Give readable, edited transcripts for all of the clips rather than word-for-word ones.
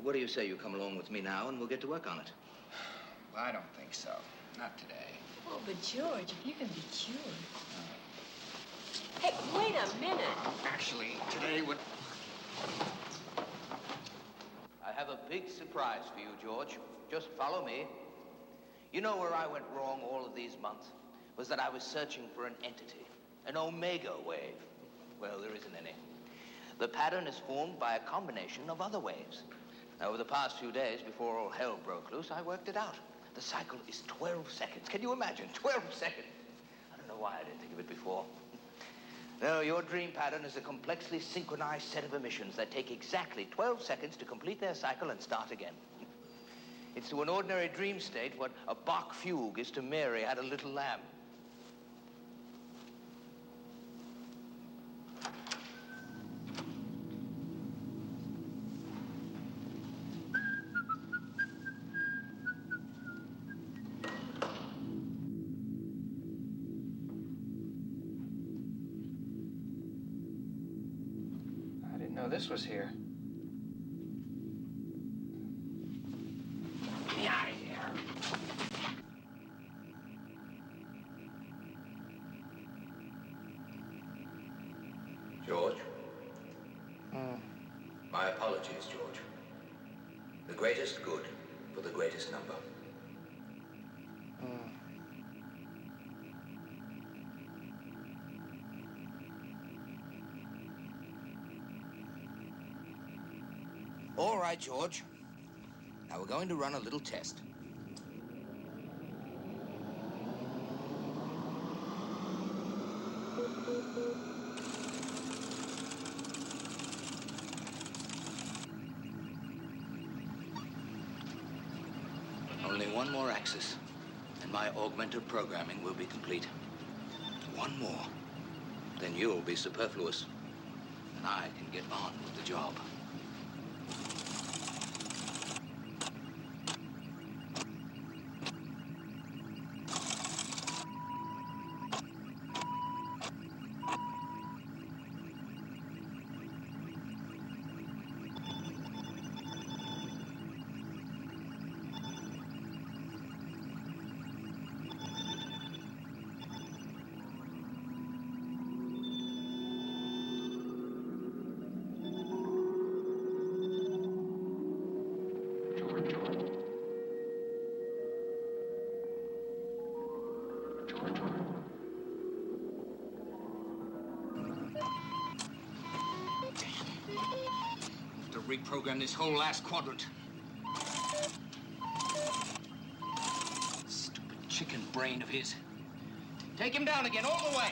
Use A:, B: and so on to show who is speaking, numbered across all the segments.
A: What do you say you come along with me now and we'll get to work on it?
B: Well, I don't think so. Not today.
C: Oh, but George, if you can be cured. Hey, wait a minute.
B: Actually, today would...
A: I have a big surprise for you, George. Just follow me. You know where I went wrong all of these months? Was that I was searching for an entity, an omega wave. Well, there isn't any. The pattern is formed by a combination of other waves. Now, over the past few days, before all hell broke loose, I worked it out. The cycle is 12 seconds. Can you imagine? 12 seconds. I don't know why I didn't think of it before. No, your dream pattern is a complexly synchronized set of emissions that take exactly 12 seconds to complete their cycle and start again. It's to an ordinary dream state what a Bach fugue is to Mary had a little lamb.
B: This was here. Get me out of here.
A: George? My apologies, George. The greatest good for the greatest number. All right, George. Now we're going to run a little test. Only one more axis, and my augmented programming will be complete. One more. Then you'll be superfluous, and I can get on with the job. Reprogram this whole last quadrant. Stupid chicken brain of his. Take him down again, all the way.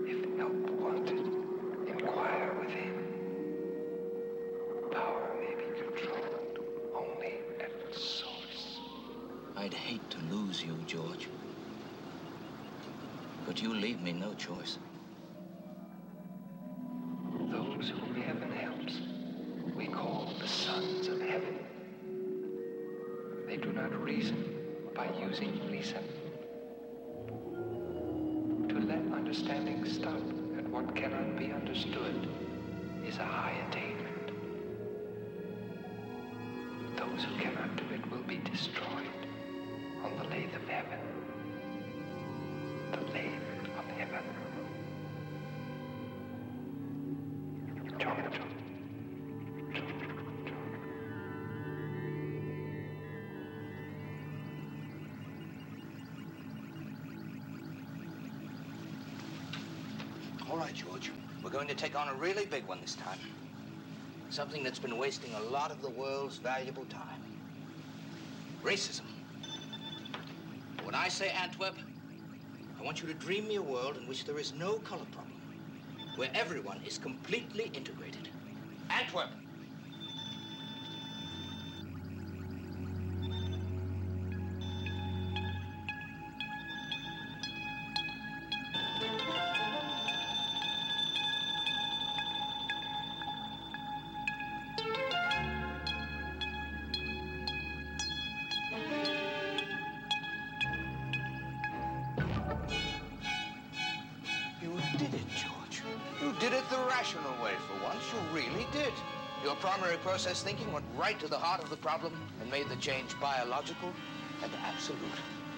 D: If help wanted, inquire within. Power may be controlled only at its source.
A: I'd hate to lose you, George. But you leave me no choice.
D: Those whom heaven helps, we call the sons of heaven. They do not reason by using reason. To let understanding stop at what cannot be understood is a high attainment. Those who cannot do it will be destroyed on the lathe of heaven. The lathe of heaven. George.
A: All right, George. We're going to take on a really big one this time. Something that's been wasting a lot of the world's valuable time. Racism. When I say Antwerp, I want you to dream me a world in which there is no color problem, where everyone is completely integrated. Antwerp! rational way for once. You really did. Your primary process thinking went right to the heart of the problem and made the change biological and absolute.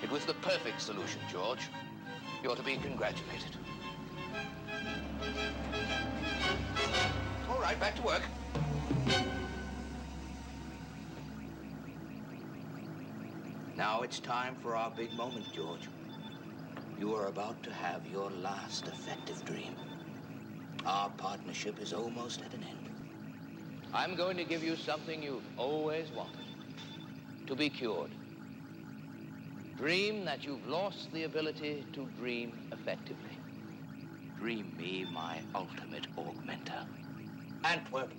A: It was the perfect solution, George. You ought to be congratulated. All right, back to work. Now it's time for our big moment, George. You are about to have your last effective dream. Our partnership is almost at an end. I'm going to give you something you've always wanted. To be cured. Dream that you've lost the ability to dream effectively. Dream me my ultimate augmenter. Antwerp.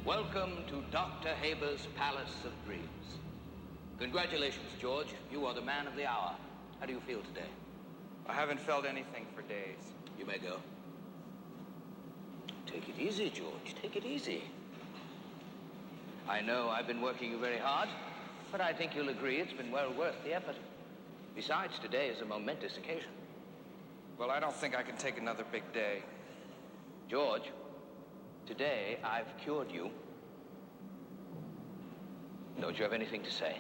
A: Welcome to Dr. Haber's Palace of Dreams. Congratulations, George. You are the man of the hour. How do you feel today?
B: I haven't felt anything for days.
A: You may go. Take it easy, George. Take it easy. I know I've been working you very hard, but I think you'll agree it's been well worth the effort. Besides, today is a momentous occasion.
B: Well, I don't think I can take another big day.
A: George, today I've cured you. Don't you have anything to say?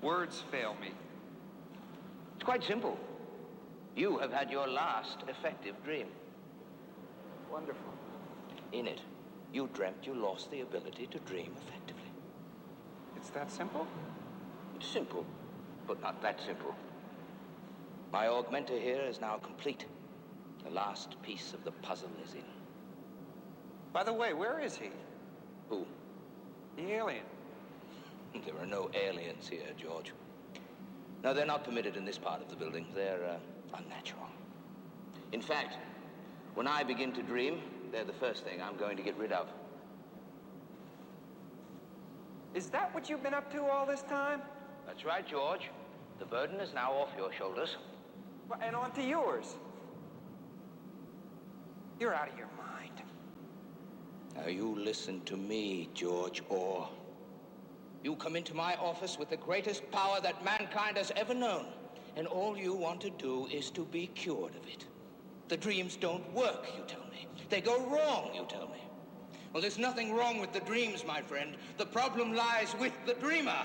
B: Words fail me.
A: It's quite simple. You have had your last effective dream.
B: Wonderful.
A: In it, you dreamt you lost the ability to dream effectively.
B: It's that simple?
A: It's simple, but not that simple. My augmenter here is now complete. The last piece of the puzzle is in.
B: By the way, where is he?
A: Who?
B: The alien.
A: There are no aliens here, George. No, they're not permitted in this part of the building. They're unnatural. In fact, when I begin to dream, they're the first thing I'm going to get rid of.
B: Is that what you've been up to all this time?
A: That's right, George. The burden is now off your shoulders.
B: And onto yours. You're out of your mind.
A: Now, you listen to me, George Orr. You come into my office with the greatest power that mankind has ever known, and all you want to do is to be cured of it. The dreams don't work, you tell me. They go wrong, you tell me. Well, there's nothing wrong with the dreams, my friend. The problem lies with the dreamer.